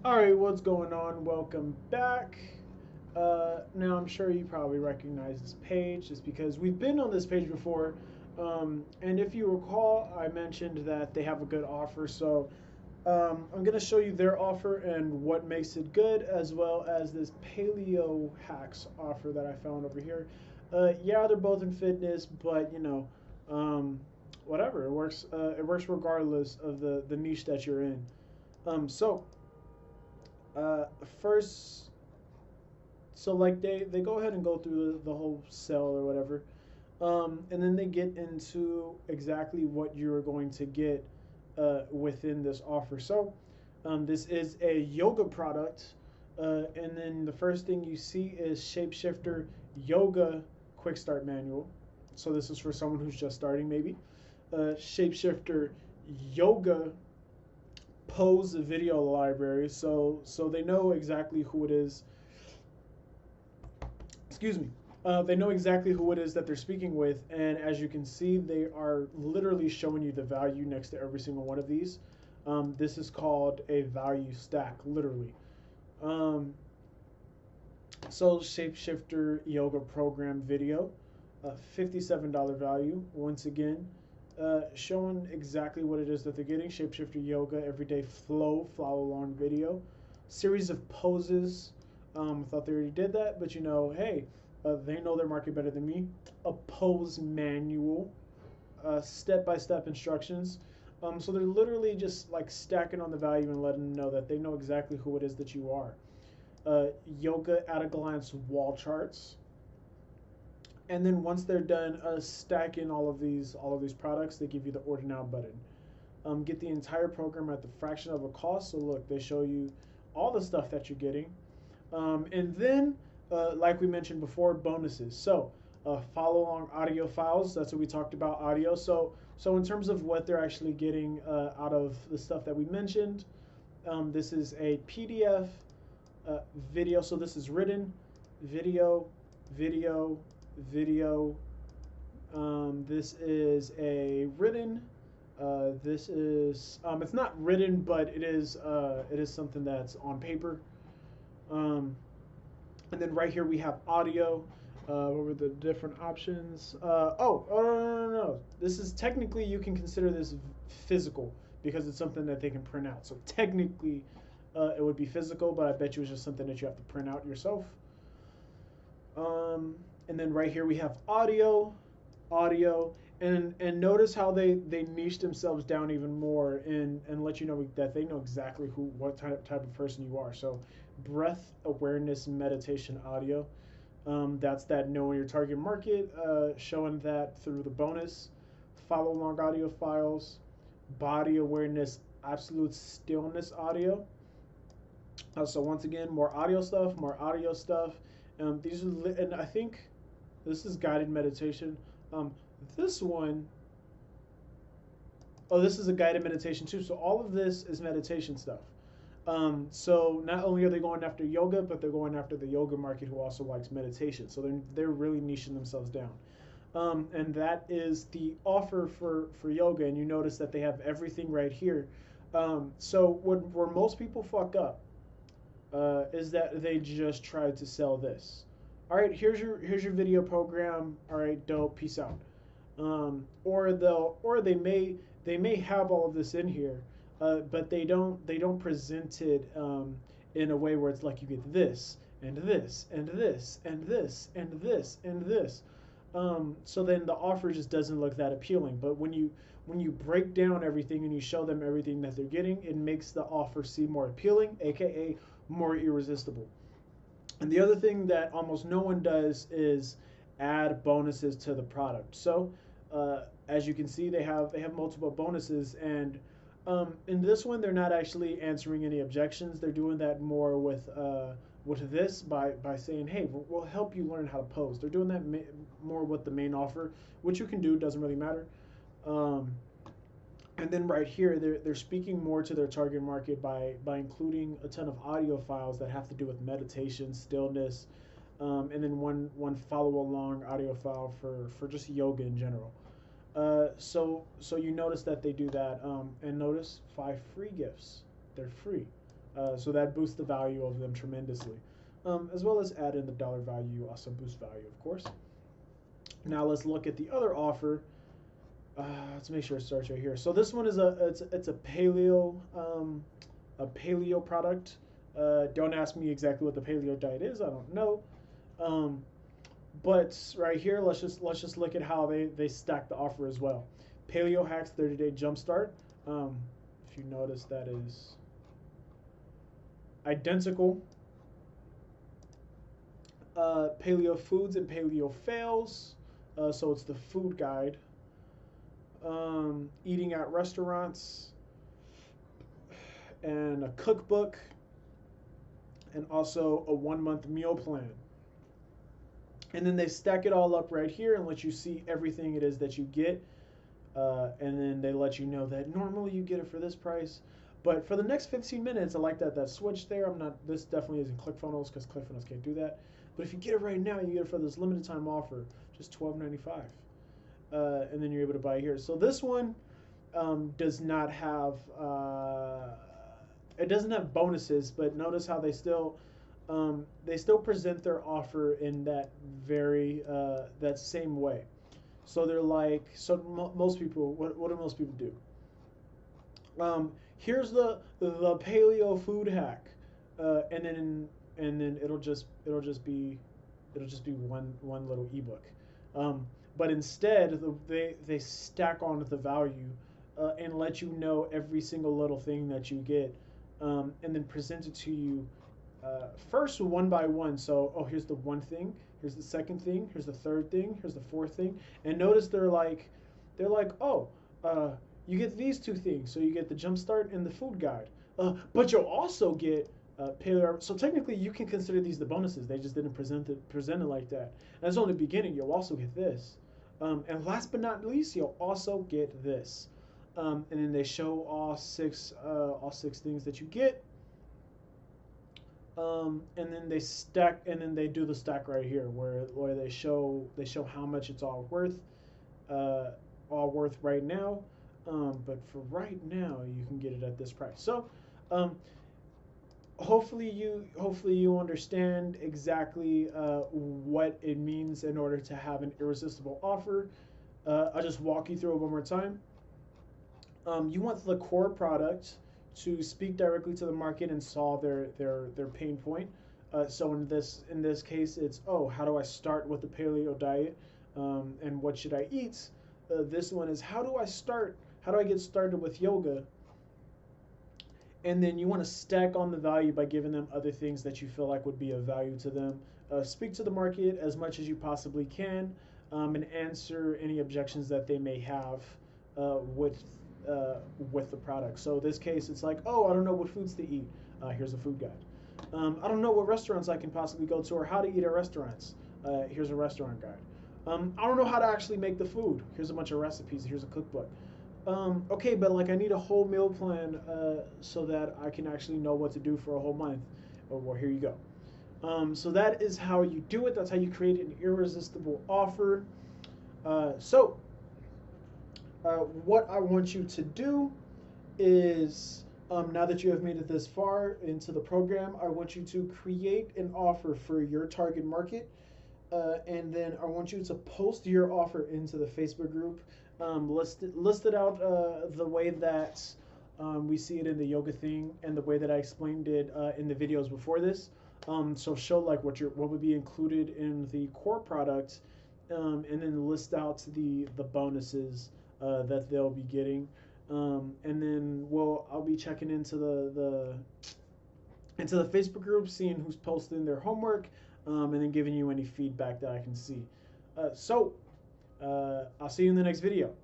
All right, what's going on? Welcome back. Now, I'm sure you probably recognize this page just because we've been on this page before. And if you recall, I mentioned that they have a good offer. So I'm going to show you their offer and what makes it good, as well as this paleo hacks offer that I found over here. Yeah, they're both in fitness, but um, whatever. It works. It works regardless of the niche that you're in. So first, so like they go ahead and go through the whole sell or whatever, and then they get into exactly what you're going to get within this offer. So this is a yoga product, and then the first thing you see is Shapeshifter Yoga Quick Start Manual. So this is for someone who's just starting, maybe. Shapeshifter Yoga Pose video library, so they know exactly who it is. Excuse me. They know exactly who it is that they're speaking with, and as you can see, they are literally showing you the value next to every single one of these. This is called a value stack, literally. Um, so Shapeshifter Yoga Program video, $57 value. Once again, showing exactly what it is that they're getting. Shapeshifter Yoga Everyday Flow Follow Along video, series of poses. I thought they already did that, but hey, they know their market better than me. A pose manual, step by step instructions. So they're literally just like stacking on the value and letting them know that they know exactly who it is that you are. Yoga at a glance wall charts, and then once they're done stacking all of these products, they give you the order now button. Get the entire program at the fraction of a cost. So look, they show you all the stuff that you're getting, and then like we mentioned before, bonuses. So follow along audio files. That's what we talked about, audio. So in terms of what they're actually getting out of the stuff that we mentioned, this is a PDF uh, video. So this is written, video, video, video. This is a written. This is it's not written, but it is something that's on paper. Um, and then right here we have audio. What were the different options? No. This is technically, you can consider this physical because it's something that they can print out. So technically, it would be physical, but I bet you it's just something that you have to print out yourself. Um, and then right here we have audio, audio, and notice how they niche themselves down even more and let you know that they know exactly what type of person you are. So breath awareness meditation audio. That's that knowing your target market, showing that through the bonus. Follow along audio files, body awareness, absolute stillness audio. So once again, more audio stuff, more audio stuff. These are, and I think this is guided meditation. Um, this one, oh, this is a guided meditation too. So all of this is meditation stuff. So not only are they going after yoga, but they're going after the yoga market who also likes meditation. So they're really niching themselves down. And that is the offer for yoga. And you notice that they have everything right here. So where most people fuck up is that they just tried to sell this. All right, here's your video program. All right, dope. Peace out. Or they may have all of this in here, but they don't present it in a way where it's like you get this and this and this and this and this and this. So then the offer just doesn't look that appealing. But when you break down everything and you show them everything that they're getting, it makes the offer seem more appealing, aka more irresistible. And the other thing that almost no one does is add bonuses to the product. So as you can see, they have multiple bonuses, and in this one, they're not actually answering any objections. They're doing that more with this by saying, "Hey, we'll help you learn how to pose." They're doing that more with the main offer, which you can do, doesn't really matter. Um, and then right here, they're speaking more to their target market by including a ton of audio files that have to do with meditation, stillness, and then one follow along audio file for just yoga in general. So you notice that they do that, and notice 5 free gifts. They're free. So that boosts the value of them tremendously. As well as add in the dollar value, also boosts value, of course. Now let's look at the other offer. Let's make sure it starts right here. So this one is it's a paleo product. Don't ask me exactly what the paleo diet is. I don't know. Um, but right here, let's just look at how they stack the offer as well. Paleo hacks 30-day jumpstart. If you notice, that is identical. Paleo foods and paleo fails. So it's the food guide. Eating at restaurants, and a cookbook, and also a 1 month meal plan. And then they stack it all up right here and let you see everything it is that you get. And then they let you know that normally you get it for this price. But for the next 15 minutes, I like that switch there. This definitely isn't ClickFunnels because ClickFunnels can't do that. But if you get it right now, you get it for this limited time offer, just $12.95. And then you're able to buy here. So this one does not have it doesn't have bonuses, but notice how they still present their offer in that very that same way. So they're like, most people, what do most people do? Here's the paleo food hack, and then it'll just be one little ebook. But instead, they stack on the value and let you know every single little thing that you get, and then present it to you first one by one. So, oh, here's the one thing, here's the second thing, here's the third thing, here's the fourth thing, and notice they're like, oh, you get these two things. So you get the jumpstart and the food guide, but you'll also get paleo. So technically, you can consider these the bonuses. They just didn't present it like that. And that's only the beginning. You'll also get this, and last but not least, you'll also get this. And then they show all six things that you get. And then they stack, and then they do the stack right here, where they show how much it's all worth right now. But for right now, you can get it at this price. So, hopefully you understand exactly what it means in order to have an irresistible offer. I'll just walk you through it one more time. You want the core product to speak directly to the market and solve their pain point. So in this case, it's, oh, how do I start with the paleo diet, and what should I eat? This one is, how do I get started with yoga? And then you want to stack on the value by giving them other things that you feel like would be of value to them. Speak to the market as much as you possibly can, and answer any objections that they may have with the product. So in this case, it's like, oh, I don't know what foods to eat. Here's a food guide. I don't know what restaurants I can possibly go to or how to eat at restaurants. Here's a restaurant guide. I don't know how to actually make the food. Here's a bunch of recipes. Here's a cookbook. Okay, but like I need a whole meal plan so that I can actually know what to do for a whole month. Oh, well, here you go. So that is how you do it. That's how you create an irresistible offer. What I want you to do is, now that you have made it this far into the program, I want you to create an offer for your target market. And then I want you to post your offer into the Facebook group. List it out the way that we see it in the yoga thing, and the way that I explained it in the videos before this. So show like what would be included in the core product, and then list out the bonuses that they'll be getting. And then I'll be checking into the Facebook group, seeing who's posting their homework, and then giving you any feedback that I can see. I'll see you in the next video.